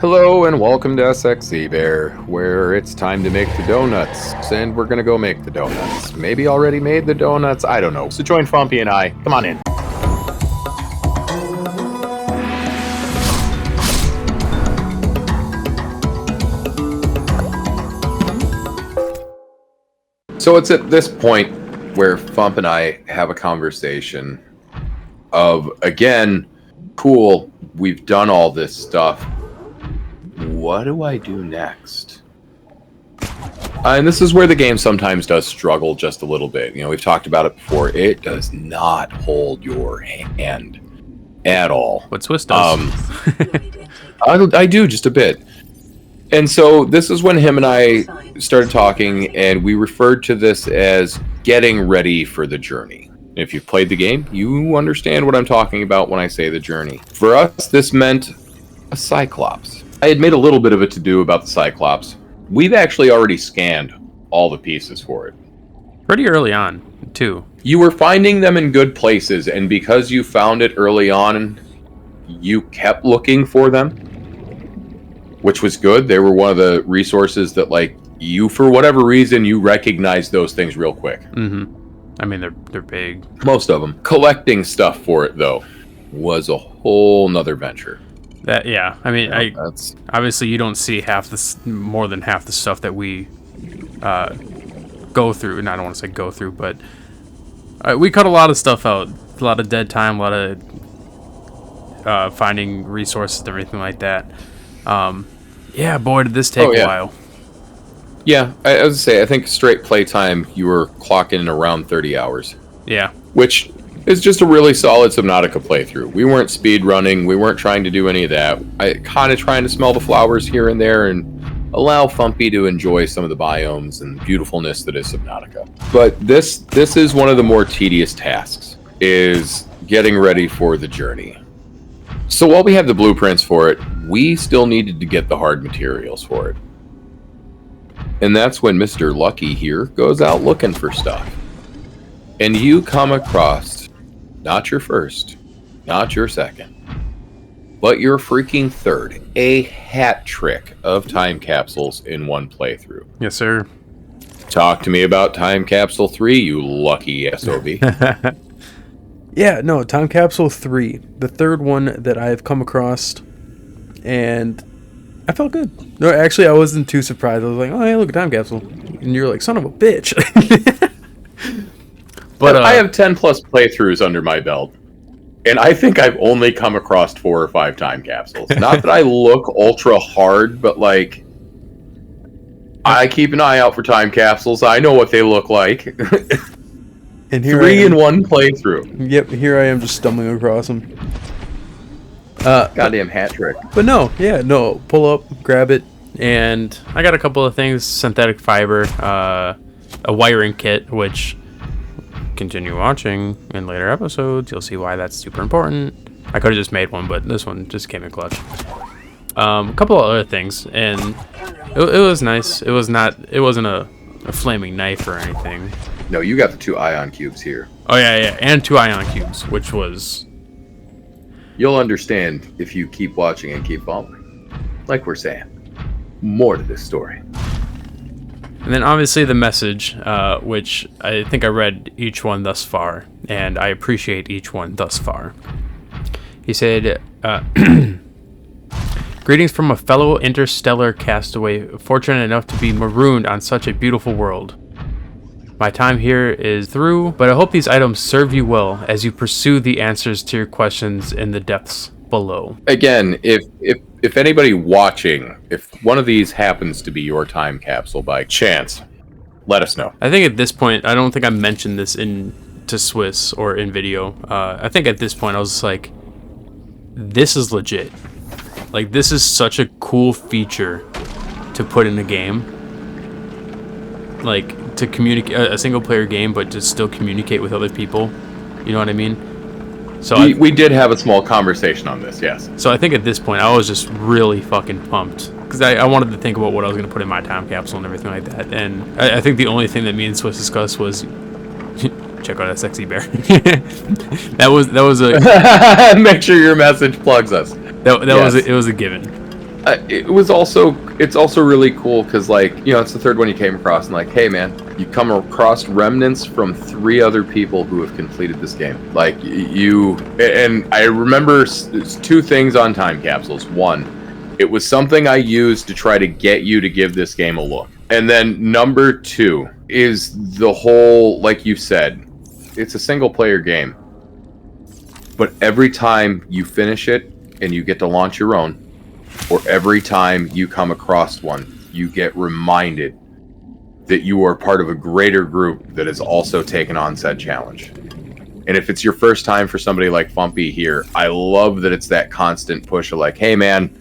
Hello and welcome to SXZBear, where it's time to make the donuts, and we're gonna go make the donuts. Maybe already made the donuts, I don't know. So join Phumpy and I. Come on in. So it's at this point where Phump and I have a conversation of, again, cool, we've done all this stuff. What do I do next? And this is where the game sometimes does struggle just a little bit. You know, we've talked about it before. It does not hold your hand at all. What Swiss does. I do just a bit. And so this is when him and I started talking, and we referred to this as getting ready for the journey. If you've played the game, you understand what I'm talking about when I say the journey. For us, this meant a Cyclops. I had made a little bit of a to-do about the Cyclops. We've actually already scanned all the pieces for it. Pretty early on, too. You were finding them in good places, and because you found it early on, you kept looking for them, which was good. They were one of the resources that, like, you, for whatever reason, you recognized those things real quick. Mm-hmm. I mean, they're big. Most of them. Collecting stuff for it, though, was a whole nother venture. Yeah. I mean, That's obviously you don't see more than half the stuff that we go through. And I don't want to say go through, but we cut a lot of stuff out. A lot of dead time, a lot of finding resources and everything like that. Yeah, boy, did this take a while. Yeah, I was to say, I think straight playtime, you were clocking in around 30 hours. Yeah. Which is just a really solid Subnautica playthrough. We weren't speed running, we weren't trying to do any of that. I kind of trying to smell the flowers here and there and allow Phumpy to enjoy some of the biomes and beautifulness that is Subnautica. But this is one of the more tedious tasks, is getting ready for the journey. So while we have the blueprints for it, we still needed to get the hard materials for it. And that's when Mr. Lucky here goes out looking for stuff. And you come across, not your first, not your second, but your freaking third, a hat trick of time capsules in one playthrough. Yes, sir. Talk to me about Time Capsule 3, you lucky SOB. Yeah, no, Time Capsule 3, the third one that I've come across, and I felt good. No, actually, I wasn't too surprised. I was like, oh, hey, look, a time capsule. And you're like, son of a bitch. But I have 10 plus playthroughs under my belt, and I think I've only come across 4 or 5 time capsules. Not that I look ultra hard, but like, I keep an eye out for time capsules. I know what they look like. And here 3 in one playthrough. Yep, here I am just stumbling across them. Goddamn hat trick. But no, pull up, grab it. And I got a couple of things: synthetic fiber, a wiring kit, which continue watching in later episodes. You'll see why that's super important. I could have just made one, but this one just came in clutch. A couple of other things, and it was nice. It wasn't a flaming knife or anything. No, you got the 2 ion cubes here. Oh yeah, and 2 ion cubes, which was. You'll understand if you keep watching and keep following. Like we're saying, more to this story. And then obviously the message, which I think I read each one thus far, and I appreciate each one thus far. He said, greetings from a fellow interstellar castaway fortunate enough to be marooned on such a beautiful world. My time here is through, but I hope these items serve you well as you pursue the answers to your questions in the depths below. Again, if anybody watching, if one of these happens to be your time capsule by chance, let us know. I think at this point, I don't think I mentioned this to Swiss or in video. I think at this point I was just like, this is legit. Like, this is such a cool feature to put in a game. Like, to communicate a single player game, but to still communicate with other people. You know what I mean? So we did have a small conversation on this, yes. So I think at this point, I was just really fucking pumped. Because I wanted to think about what I was going to put in my time capsule and everything like that. And I think the only thing that me and Swiss discussed was check out SXZBear. that was a make sure your message plugs us. It was a given. It's also really cool because, like, you know, it's the third one you came across, and like, hey man, you come across remnants from 3 other people who have completed this game. Like, and I remember 2 things on time capsules. One, it was something I used to try to get you to give this game a look. And then number 2 is the whole, like you said, it's a single player game. But every time you finish it and you get to launch your own, or every time you come across one, you get reminded that you are part of a greater group that has also taken on said challenge. And if it's your first time for somebody like Phumpy here, I love that it's that constant push of like, hey man,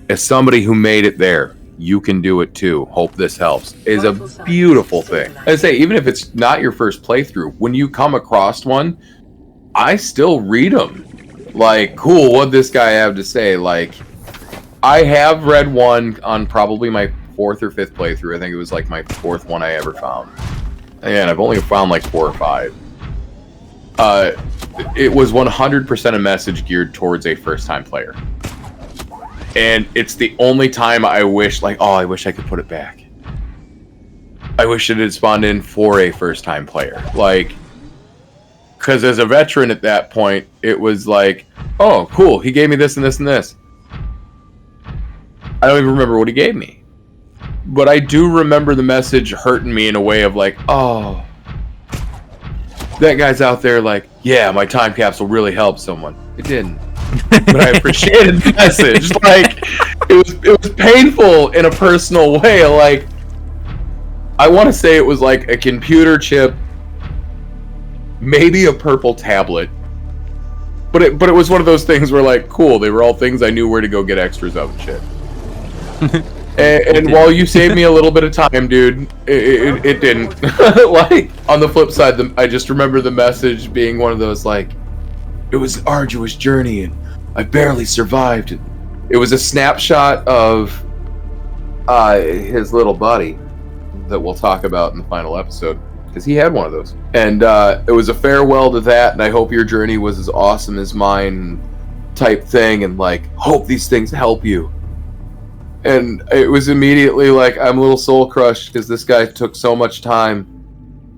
as somebody who made it there, you can do it too. Hope this helps. Is a beautiful thing. I say, even if it's not your first playthrough, when you come across one, I still read them. Like, cool, what'd this guy have to say? Like, I have read one on probably my 4th or 5th playthrough. I think it was like my 4th one I ever found. And I've only found like 4 or 5. It was 100% a message geared towards a first-time player. And it's the only time I wish, like, oh, I wish I could put it back. I wish it had spawned in for a first-time player. Like, because as a veteran at that point, it was like, oh, cool, he gave me this and this and this. I don't even remember what he gave me. But I do remember the message hurting me in a way of like, oh, that guy's out there like, yeah, my time capsule really helped someone. It didn't. But I appreciated the message. Like, it was painful in a personal way. Like, I want to say it was like a computer chip, maybe a purple tablet. But it was one of those things where, like, cool, they were all things I knew where to go get extras of and shit. and while you saved me a little bit of time, dude, it didn't. Like, on the flip side, I just remember the message being one of those, like, it was an arduous journey and I barely survived. It was a snapshot of his little buddy that we'll talk about in the final episode, because he had one of those. And it was a farewell to that, and I hope your journey was as awesome as mine type thing, and like, hope these things help you. And it was immediately like, I'm a little soul crushed because this guy took so much time.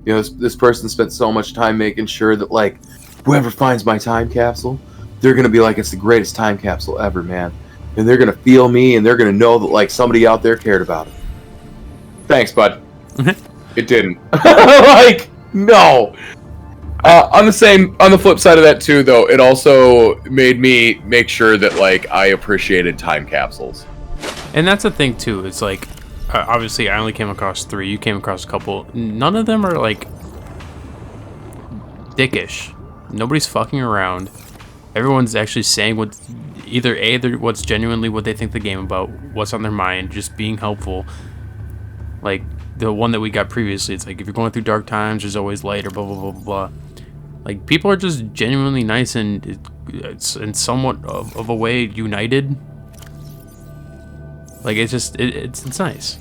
You know, this person spent so much time making sure that, like, whoever finds my time capsule, they're going to be like, it's the greatest time capsule ever, man. And they're going to feel me, and they're going to know that, like, somebody out there cared about it. Thanks, bud. It didn't. Like, no. On the flip side of that, too, though, it also made me make sure that, like, I appreciated time capsules. And that's the thing too. It's like, obviously, I only came across 3. You came across a couple. None of them are like dickish. Nobody's fucking around. Everyone's actually saying either what's genuinely what they think the game about, what's on their mind, just being helpful. Like the one that we got previously, it's like, if you're going through dark times, there's always light, or blah blah blah blah blah. Like, people are just genuinely nice and it's in somewhat of a way united. Like, it's just, it's nice.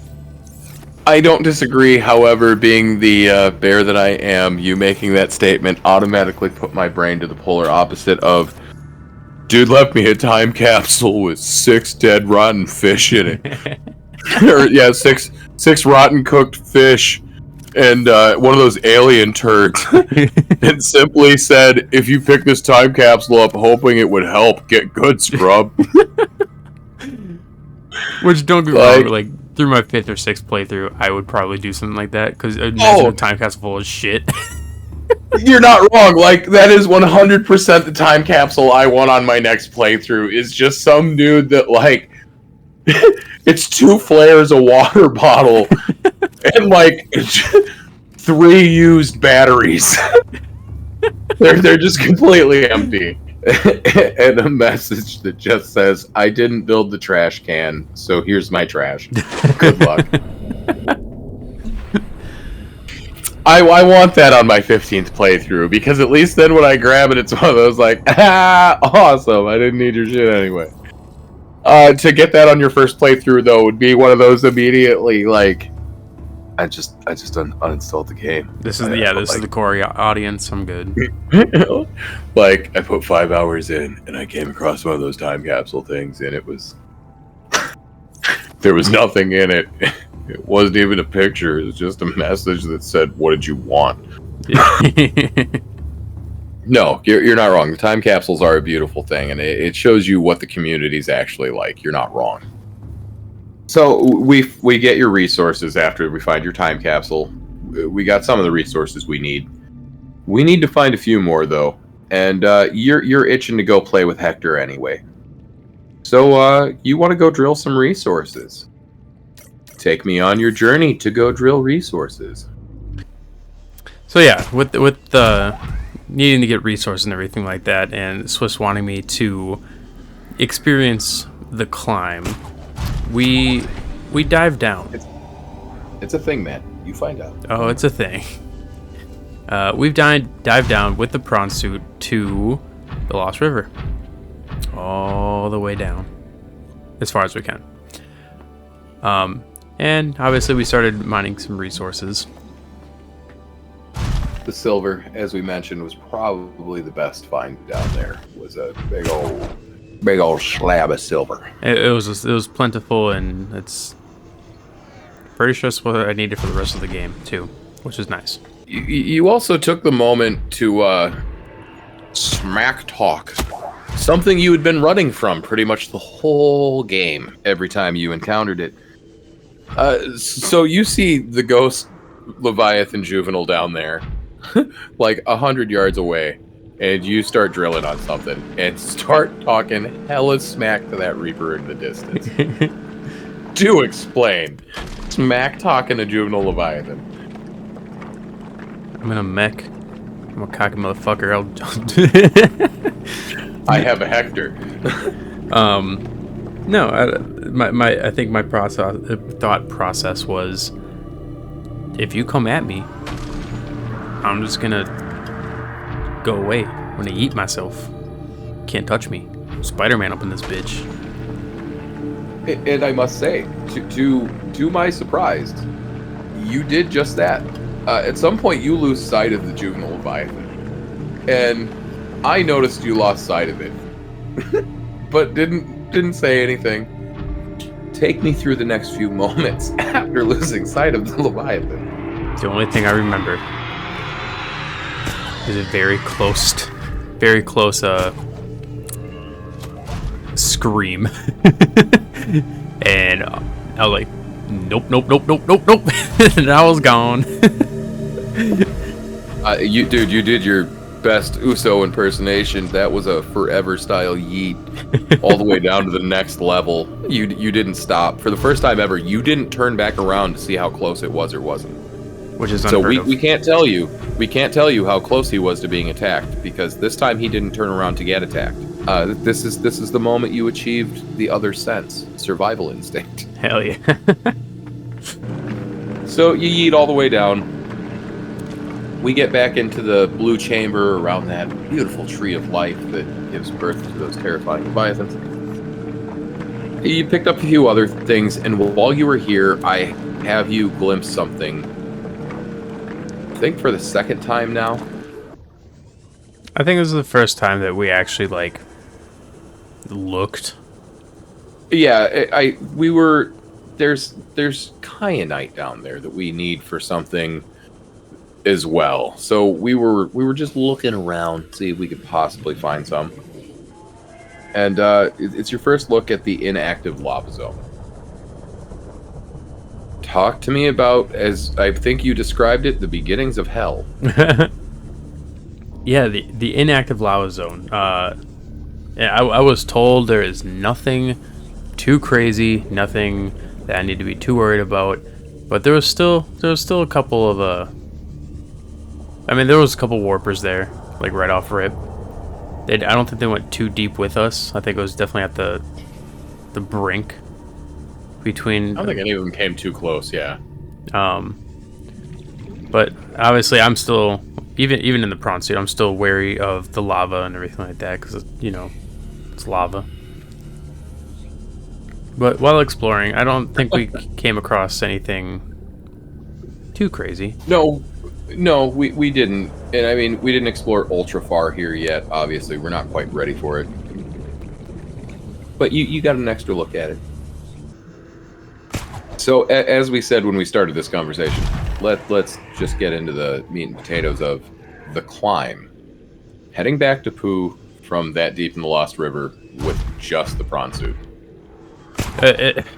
I don't disagree, however, being the bear that I am, you making that statement automatically put my brain to the polar opposite of, dude left me a time capsule with 6 dead rotten fish in it. Or, yeah, 6 rotten cooked fish and one of those alien turds. And simply said, if you pick this time capsule up hoping it would help, get good, scrub. Which, don't get me wrong, like, through my 5th or 6th playthrough, I would probably do something like that, because imagine a time capsule full of shit. You're not wrong. Like, that is 100% the time capsule I want on my next playthrough, is just some dude that, like, it's 2 flares, a water bottle, and, like, 3 used batteries. They're just completely empty. And a message that just says, I didn't build the trash can, so here's my trash. Good luck. I want that on my 15th playthrough, because at least then when I grab it, it's one of those like, awesome, I didn't need your shit anyway. To get that on your first playthrough, though, would be one of those immediately, like, I just uninstalled the game. This is the core audience. I'm good. Like, I put 5 hours in, and I came across one of those time capsule things, and it was There was nothing in it. It wasn't even a picture. It was just a message that said, "What did you want?" No, you're not wrong. The time capsules are a beautiful thing, and it shows you what the community's actually like. You're not wrong. So we get your resources after we find your time capsule. We got some of the resources we need. We need to find a few more though, and you're itching to go play with Hector anyway. So you want to go drill some resources? Take me on your journey to go drill resources. So yeah, with the needing to get resources and everything like that, and Swiss wanting me to experience the climb, we dive down. It's a thing, man. You find out. Oh, it's a thing. We've dive down with the prawn suit to the Lost River, all the way down, as far as we can. And obviously we started mining some resources. The silver, as we mentioned, was probably the best find down there. It was a big old slab of silver. It was plentiful, and it's pretty sure it's what I needed for the rest of the game too, which is nice. You also took the moment to smack talk, something you had been running from pretty much the whole game. Every time you encountered it, so you see the ghost Leviathan juvenile down there, like 100 yards away, and you start drilling on something and start talking hella smack to that Reaper in the distance. Do explain. Smack talking to juvenile Leviathan. I'm in a mech. I'm a cocky motherfucker. I have a Hector. No, I think my thought process was, if you come at me, I'm just gonna go away. I'm gonna eat myself. Can't touch me. Spider-Man up in this bitch. And I must say, to my surprise, you did just that. At some point, you lose sight of the juvenile Leviathan, and I noticed you lost sight of it, but didn't say anything. Take me through the next few moments after losing sight of the Leviathan. The only thing I remember is a very close scream. And I was like, nope. And I was gone. You did your best Uso impersonation. That was a forever style yeet all the way down to the next level. You didn't stop. For the first time ever, you didn't turn back around to see how close it was or wasn't. Which is so unheard of. we can't tell you. We can't tell you how close he was to being attacked, because this time he didn't turn around to get attacked. This is the moment you achieved the other sense, survival instinct. Hell yeah. So you yeet all the way down. We get back into the blue chamber around that beautiful tree of life that gives birth to those terrifying leviathans. You picked up a few other things, and while you were here, I have you glimpse something. I think for the second time now. I think this is the first time that we actually looked. Yeah, we were. There's kyanite down there that we need for something as well. So we were just looking around, see if we could possibly find some. And it's your first look at the inactive lava zone. Talk to me about, as I think you described it, the beginnings of hell. Yeah, the inactive lava zone. Yeah, I was told there is nothing too crazy, nothing that I need to be too worried about. But there was still a couple of there was a couple warpers there, like right off rip. I don't think they went too deep with us. I think it was definitely at the brink between. I don't think any of them came too close. Yeah. But obviously, I'm still even in the prawn suit. I'm still wary of the lava and everything like that because it's lava. But while exploring, I don't think we came across anything too crazy. No, we didn't. And I mean, we didn't explore ultra far here yet. Obviously, we're not quite ready for it. But you got an extra look at it. So, as we said when we started this conversation, let's just get into the meat and potatoes of the climb. Heading back to Pooh from that deep in the Lost River with just the prawn suit.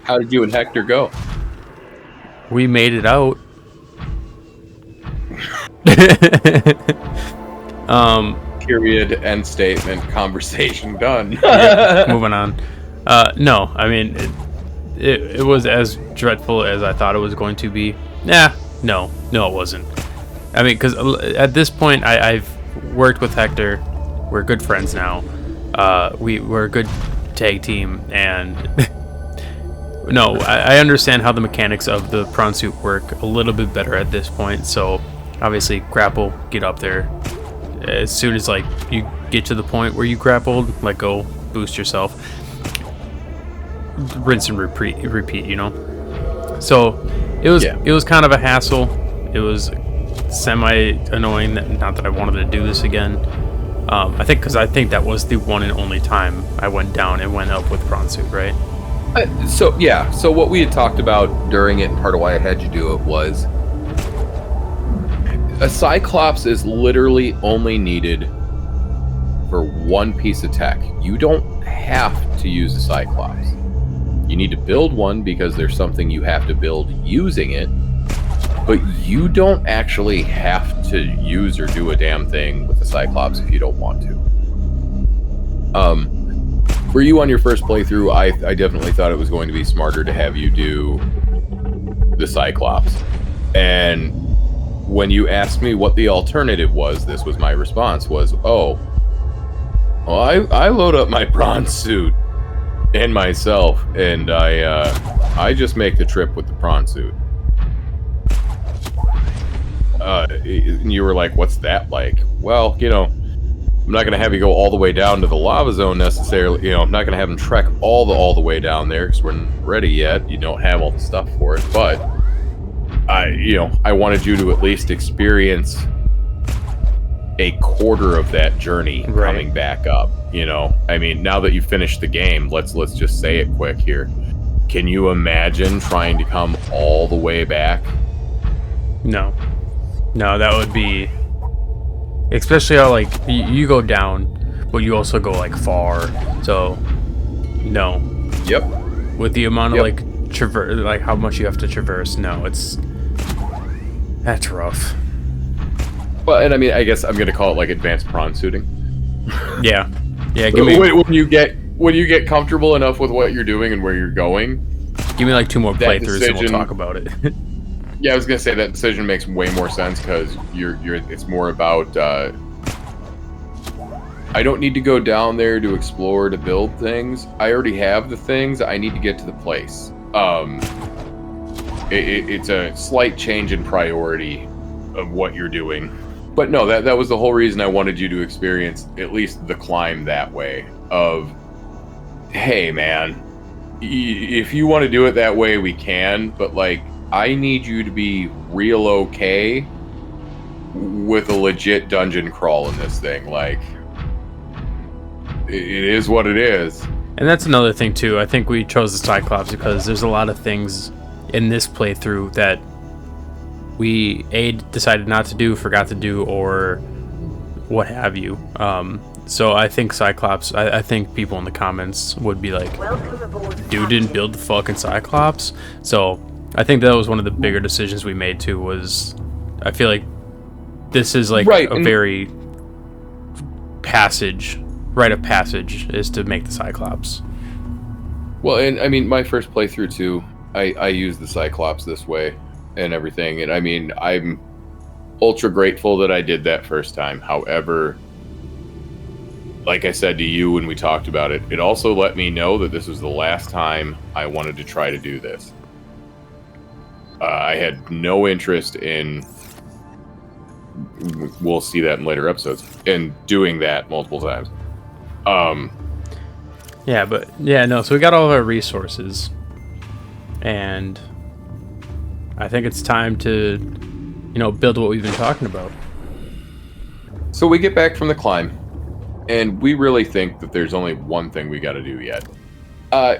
How did you and Hector go? We made it out. Period. End statement. Conversation done. Moving on. No, I mean, it was as dreadful as I thought it was going to be. No, it wasn't. I mean, because at this point, I've worked with Hector. We're good friends now. We're a good tag team, and no, I understand how the mechanics of the prawn suit work a little bit better at this point. So, obviously, grapple, get up there. As soon as like you get to the point where you grappled, let go, boost yourself, rinse and repeat. You know. So it was kind of a hassle. It was semi annoying. Not that I wanted to do this again. I think that was the one and only time I went down and went up with prawn suit, right? So what we had talked about during it, and part of why I had you do it was, a Cyclops is literally only needed for one piece of tech. You don't have to use a Cyclops. You need to build one because there's something you have to build using it, but you don't actually have to use or do a damn thing with the Cyclops if you don't want to. For you on your first playthrough, I definitely thought it was going to be smarter to have you do the Cyclops. And when you asked me what the alternative was, this was my response was, I load up my prawn suit and myself, and I just make the trip with the prawn suit. And you were like, what's that like? Well, you know, I'm not going to have you go all the way down to the lava zone necessarily. You know, I'm not going to have them trek all the way down there because we're not ready yet. You don't have all the stuff for it, but I wanted you to at least experience a quarter of that journey coming back up. You know, I mean, now that you've finished the game, let's just say it quick here. Can you imagine trying to come all the way back? No, that would be, especially how like you go down, but you also go like far. So, no. Yep. With the amount of like how much you have to traverse, no, that's rough. Well, and I mean, I guess I'm gonna call it like advanced prawn suiting. Yeah. Give me when you get comfortable enough with what you're doing and where you're going. Give me like 2 more playthroughs and we'll talk about it. Yeah, I was gonna say that decision makes way more sense because it's more about I don't need to go down there to explore, to build things. I already have the things. I need to get to the place. It's a slight change in priority of what you're doing. But no, that was the whole reason I wanted you to experience at least the climb that way of, hey man, if you want to do it that way, we can, but like, I need you to be real okay with a legit dungeon crawl in this thing. Like, it is what it is. And that's another thing too. I think we chose the Cyclops because there's a lot of things in this playthrough that we decided not to do, forgot to do, or what have you. So I think Cyclops, I think people in the comments would be like, dude didn't build the fucking Cyclops. So I think that was one of the bigger decisions we made too, was I feel like this is like a very rite of passage is to make the Cyclops. Well, and I mean, my first playthrough too, I used the Cyclops this way and everything. And I mean, I'm ultra grateful that I did that first time. However, like I said to you when we talked about it, it also let me know that this was the last time I wanted to try to do this. I had no interest in, we'll see that in later episodes, in doing that multiple times. So we got all of our resources, and I think it's time to, build what we've been talking about. So we get back from the climb, and we really think that there's only one thing we got to do yet.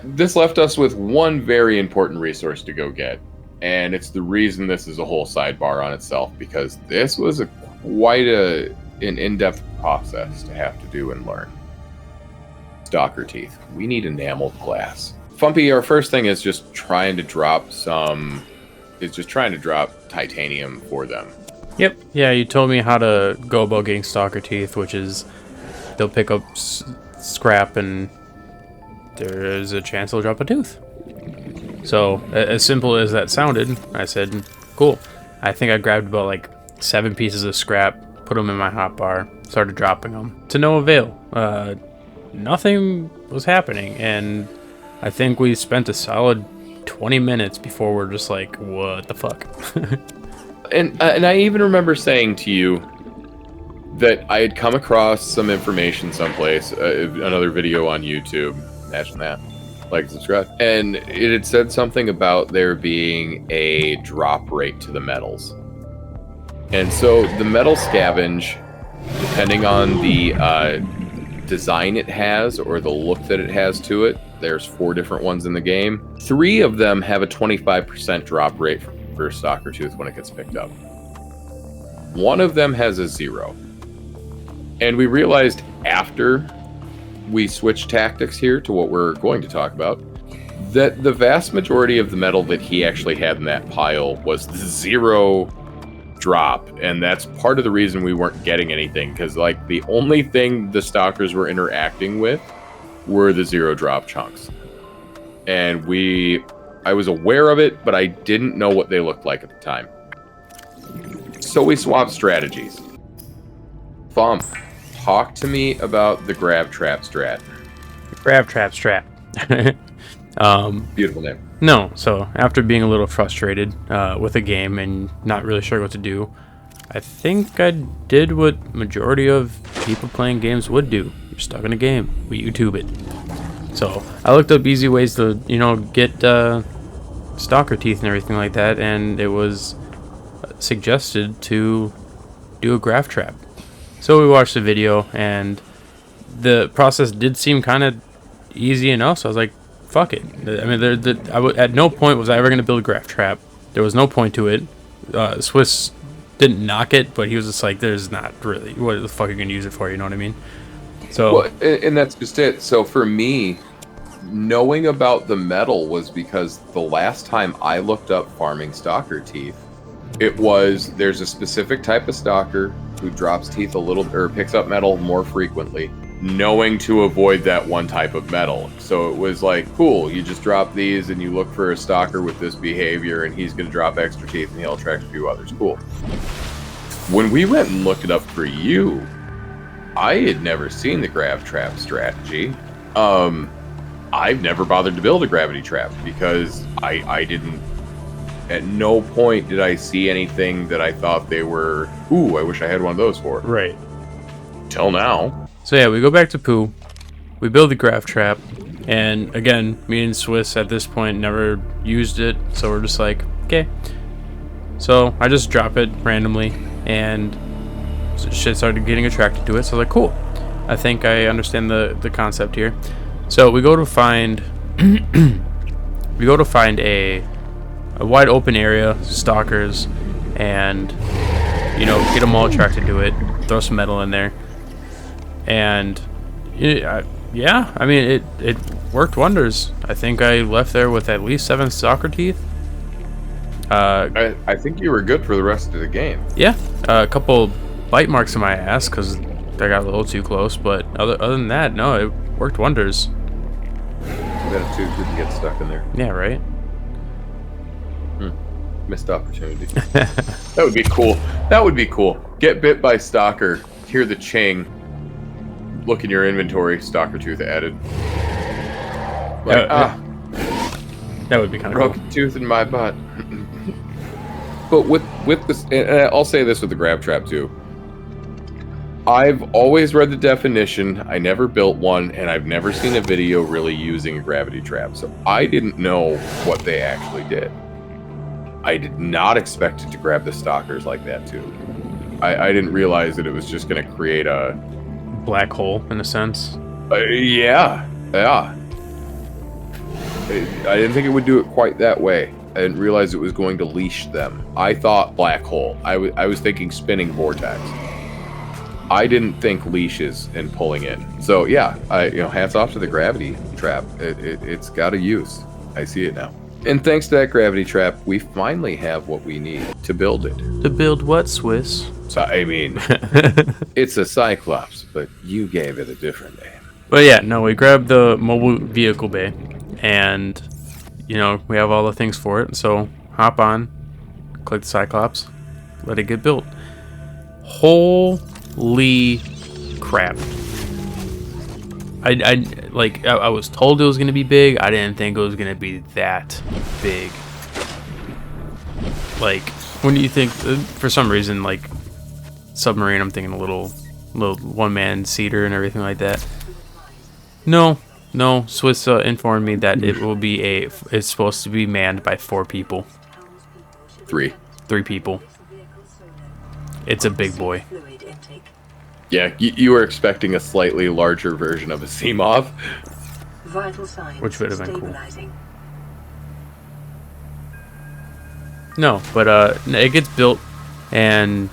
This left us with one very important resource to go get, and it's the reason this is a whole sidebar on itself, because this was quite an in-depth process to have to do and learn. Stalker teeth. We need enameled glass. Phumpy, our first thing is just trying to drop titanium for them. Yep. Yeah, you told me how to go about getting stalker teeth, which is they'll pick up scrap and there's a chance they'll drop a tooth. So, as simple as that sounded, I said, cool. I think I grabbed about like 7 pieces of scrap, put them in my hotbar, started dropping them. To no avail. Nothing was happening, and I think we spent a solid 20 minutes before we're just like, what the fuck? And I even remember saying to you that I had come across some information someplace, another video on YouTube. Imagine that. Like and subscribe. And it had said something about there being a drop rate to the metals. And so the metal scavenge, depending on the design it has or the look that it has to it, there's 4 different ones in the game. 3 of them have a 25% drop rate for stalker tooth when it gets picked up. 1 of them has a 0. And we realized after we switched tactics here to what we're going to talk about, that the vast majority of the metal that he actually had in that pile was the 0 drop, and that's part of the reason we weren't getting anything, because like the only thing the stalkers were interacting with were the 0 drop chunks. And I was aware of it, but I didn't know what they looked like at the time. So we swapped strategies. Thump, talk to me about the grab trap strat. Grab trap strat. Beautiful name. No, so after being a little frustrated with a game and not really sure what to do, I think I did what majority of people playing games would do. You're stuck in a game. We YouTube it. So I looked up easy ways to, get stalker teeth and everything like that, and it was suggested to do a graph trap. So we watched the video, and the process did seem kind of easy enough, so I was like, fuck it. I mean, at no point was I ever going to build a graph trap. There was no point to it. Swiss didn't knock it, but he was just like, there's not really. What the fuck are you going to use it for, you know what I mean? So, well, and that's just it. So for me, knowing about the metal was because the last time I looked up farming stalker teeth, there's a specific type of stalker who drops teeth a little, or picks up metal more frequently, knowing to avoid that one type of metal. So it was like, cool, you just drop these and you look for a stalker with this behavior and he's going to drop extra teeth and he'll attract a few others. Cool. When we went and looked it up for you, I had never seen the grab trap strategy. I've never bothered to build a gravity trap because I didn't, at no point did I see anything that I thought they were, ooh, I wish I had one of those for. right. Till now. So yeah, we go back to Pooh. We build the graph trap, and again, me and Swiss at this point never used it, so we're just like, okay. So I just drop it randomly, and shit started getting attracted to it. So I was like, cool. I think I understand the concept here. So we go to find a wide open area, stalkers, and get them all attracted to it. Throw some metal in there. And yeah, I mean, it worked wonders. I think I left there with at least 7 stalker teeth. I think you were good for the rest of the game. Yeah, a couple bite marks in my ass because I got a little too close, but other than that, no, it worked wonders. That tooth didn't get stuck in there. Yeah, right. Missed opportunity. That would be cool. That would be cool. Get bit by stalker. Hear the ching. Look in your inventory. Stalker tooth added. Like, that would be kind of broken cool. tooth in my butt. But with this, and I'll say this with the grab trap too. I've always read the definition. I never built one, and I've never seen a video really using a gravity trap. So I didn't know what they actually did. I did not expect it to grab the stalkers like that too. I didn't realize that it was just going to create a black hole in a sense. Yeah. I didn't think it would do it quite that way. I didn't realize it was going to leash them. I thought black hole. I was thinking spinning vortex. I didn't think leashes and pulling in. So yeah, hats off to the gravity trap. It's got a use. I see it now. And thanks to that gravity trap, we finally have what we need to build it. To build what, Swiss? So, I mean, it's a Cyclops, but you gave it a different name. But yeah, no, we grabbed the mobile vehicle bay, and we have all the things for it. So hop on, click the Cyclops, let it get built. Holy crap! I was told it was gonna be big. I didn't think it was gonna be that big. Like, when do you think? For some reason, like submarine, I'm thinking a little one-man seater and everything like that. No. Swiss informed me that it will be it's supposed to be manned by 4 people. 3 people. It's a big boy. Yeah, you were expecting a slightly larger version of a Seamov. Which would have been cool. No, but it gets built, and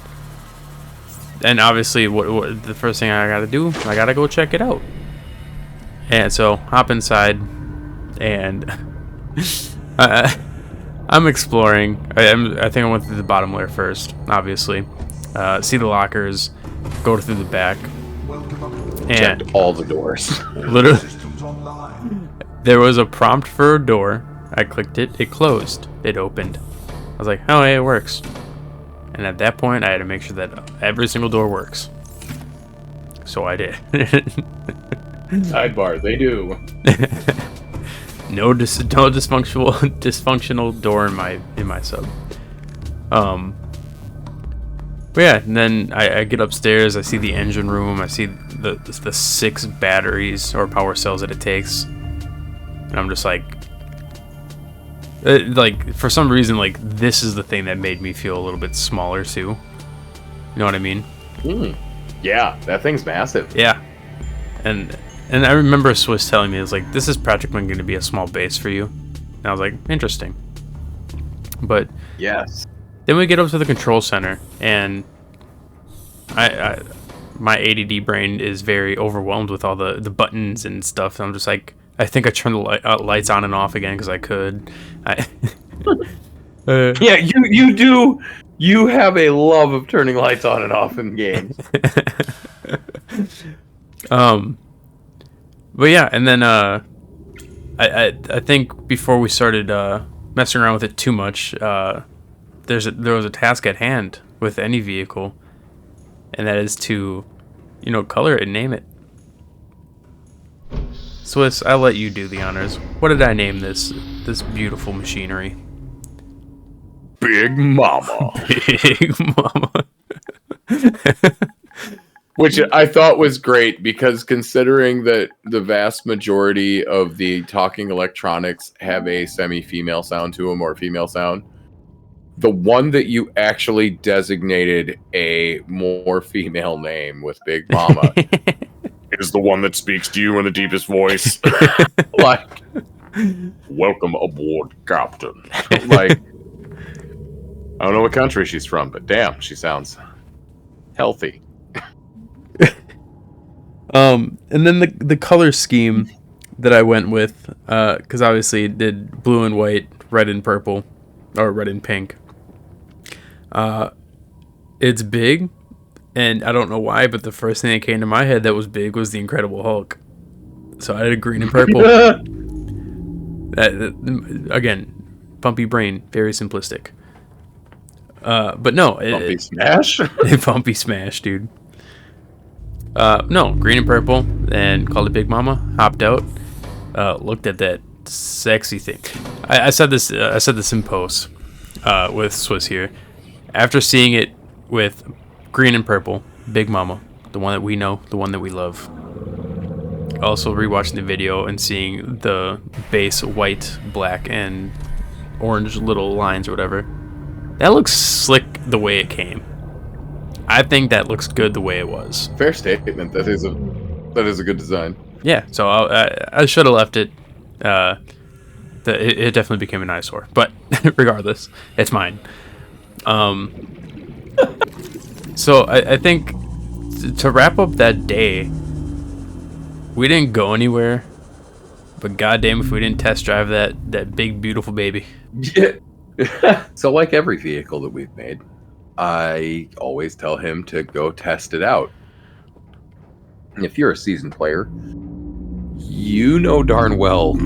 obviously, what the first thing I gotta do, I gotta go check it out. And so, hop inside, and I'm exploring. I think I went through the bottom layer first, obviously. See the lockers, go through the back, and checked all the doors. Literally, there was a prompt for a door. I clicked it. It closed. It opened. I was like, oh, hey, it works. And at that point, I had to make sure that every single door works. So I did. Sidebar, they do. No dysfunctional door in my sub. But yeah, and then I get upstairs. I see the engine room. I see the 6 batteries or power cells that it takes, and I'm just like for some reason, like, this is the thing that made me feel a little bit smaller too. You know what I mean? Yeah, that thing's massive. Yeah, and I remember Swiss telling me, it was like, this is practically going to be a small base for you. And I was like, interesting. But yes. Then we get up to the control center, and my ADD brain is very overwhelmed with all the buttons and stuff. And I'm just like, I think I turned the lights on and off again because I could. Yeah, you do. You have a love of turning lights on and off in games. But yeah, and then I think before we started messing around with it too much, there was a task at hand with any vehicle, and that is to, color it and name it. Swiss, I'll let you do the honors. What did I name this beautiful machinery? Big Mama. Big Mama. Which I thought was great, because considering that the vast majority of the talking electronics have a semi-female sound to them, or female sound, the one that you actually designated a more female name with Big Mama is the one that speaks to you in the deepest voice. Like, welcome aboard, Captain. Like, I don't know what country she's from, but damn, she sounds healthy. And then the color scheme that I went with, because obviously it did blue and white, red and purple, or red and pink. It's big, and I don't know why, but the first thing that came to my head that was big was the Incredible Hulk. So I did green and purple. Again, Phumpy brain, very simplistic. But no, Phumpy smash. Phumpy smash, dude. No, green and purple, and called it Big Mama. Hopped out, looked at that sexy thing. I said this in post with Swiss here. After seeing it with green and purple, Big Mama, the one that we know, the one that we love. Also rewatching the video and seeing the base white, black, and orange little lines or whatever. That looks slick the way it came. I think that looks good the way it was. Fair statement. That is a good design. Yeah, so I should have left it It definitely became an eyesore. But regardless, it's mine. So I think to wrap up that day, we didn't go anywhere. But goddamn, if we didn't test drive that big beautiful baby. Yeah. So like every vehicle that we've made, I always tell him to go test it out. And if you're a seasoned player, you know darn well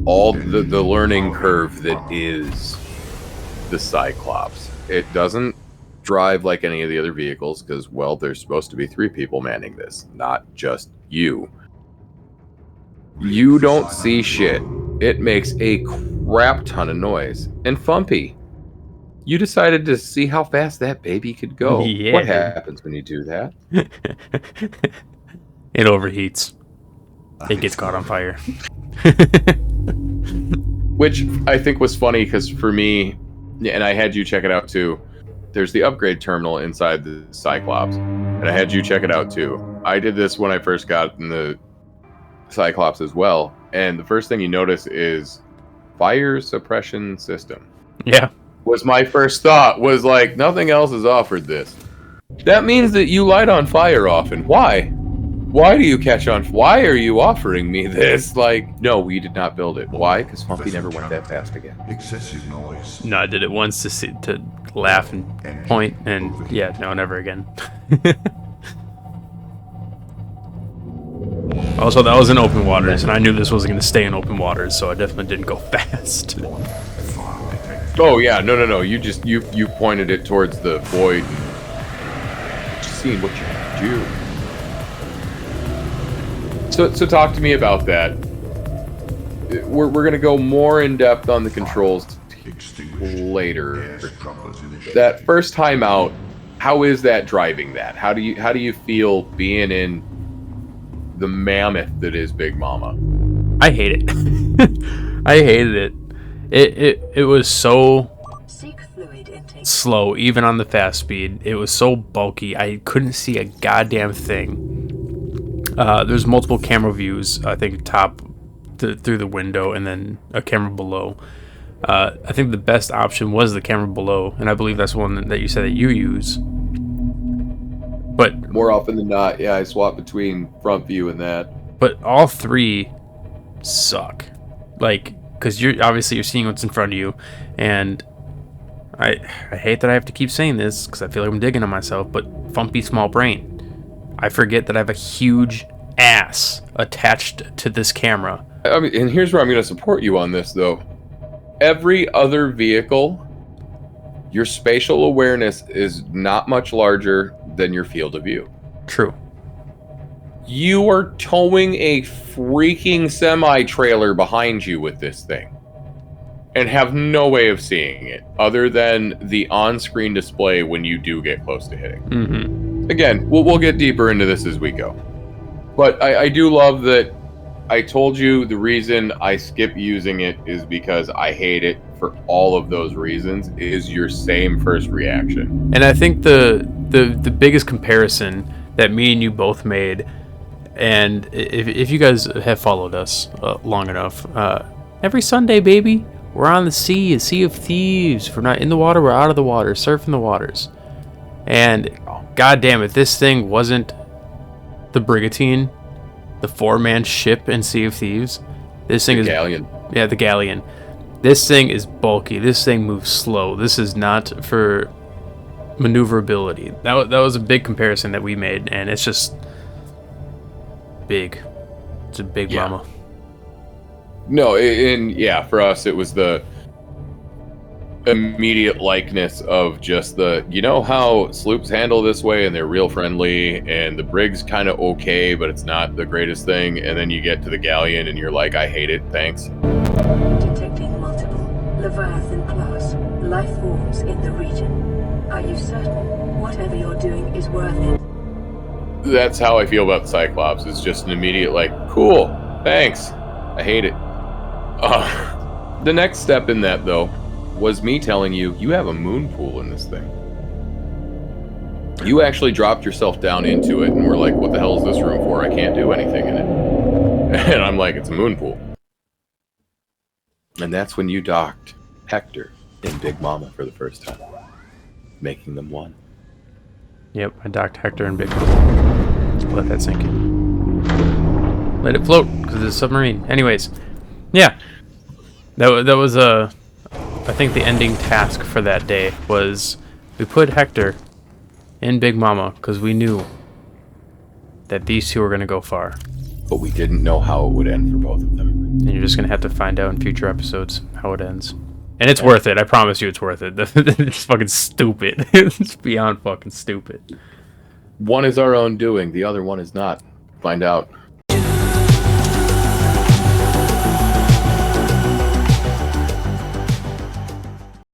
all the learning curve that is the Cyclops. It doesn't drive like any of the other vehicles because, well, there's supposed to be 3 people manning this, not just you. You don't see shit. It makes a crap ton of noise. And Phumpy, you decided to see how fast that baby could go. Yeah, what dude. happens when you do that? It overheats. It gets caught on fire. Which I think was funny because for me, and I had you check it out too, there's the upgrade terminal inside the Cyclops. And I had you check it out too. I did this when I first got in the Cyclops as well. And the first thing you notice is fire suppression system. Yeah. Was my first thought, was like, nothing else is offered this. That means that you light on fire often. Why? Why do you catch on? Why are you offering me this? Like, no, we did not build it. Why? Because Phumpy never went that fast again. Excessive noise. No, I did it once to laugh and point, and yeah, no, never again. Also, that was in open waters, and I knew this wasn't going to stay in open waters, so I definitely didn't go fast. Oh yeah, no. You pointed it towards the void. Just seeing what you can do. So talk to me about that. We're gonna go more in depth on the controls later. That first time out, how is that driving that? How do you feel being in the mammoth that is Big Mama? I hate it. I hated it. It was so slow, even on the fast speed. It was so bulky. I couldn't see a goddamn thing. There's multiple camera views. I think top through the window, and then a camera below. I think the best option was the camera below, and I believe that's one that you said that you use. But more often than not, yeah, I swap between front view and that. But all 3 suck. Like, because you're seeing what's in front of you, and I hate that I have to keep saying this because I feel like I'm digging on myself, but Phumpy small brain. I forget that I have a huge ass attached to this camera. I mean, and here's where I'm going to support you on this, though. Every other vehicle, your spatial awareness is not much larger than your field of view. True. You are towing a freaking semi-trailer behind you with this thing and have no way of seeing it other than the on-screen display when you do get close to hitting. Mm-hmm. Again, we'll get deeper into this as we go. But I do love that I told you the reason I skip using it is because I hate it for all of those reasons is your same first reaction. And I think the biggest comparison that me and you both made, and if you guys have followed us long enough, every Sunday, baby, we're on the sea, a sea of thieves. If we're not in the water, we're out of the water, surfing the waters. And goddamn, if this thing wasn't the Brigantine, the 4-man ship in Sea of Thieves, this thing is galleon. Yeah, the galleon. This thing is bulky. This thing moves slow. This is not for maneuverability. That was a big comparison that we made, and it's just big. It's a big mama. No, and yeah, for us it was the immediate likeness of just the, you know how sloops handle this way and they're real friendly and the brig's kind of okay, but it's not the greatest thing, and then you get to the galleon and you're like, I hate it, thanks. Detecting multiple Leviathan class life forms in the region. Are you certain whatever you're doing is worth it? That's how I feel about Cyclops. It's just an immediate like, cool, thanks, I hate it. The next step in that though was me telling you, you have a moon pool in this thing. You actually dropped yourself down into it and were like, what the hell is this room for? I can't do anything in it. And I'm like, it's a moon pool. And that's when you docked Hector and Big Mama for the first time, making them one. Yep, I docked Hector and Big Mama. Let that sink in. Let it float, because it's a submarine. Anyways, yeah. That was I think the ending task for that day was we put Hector in Big Mama because we knew that these two were going to go far. But we didn't know how it would end for both of them. And you're just going to have to find out in future episodes how it ends. And it's worth it. I promise you it's worth it. It's fucking stupid. It's beyond fucking stupid. One is our own doing. The other one is not. Find out.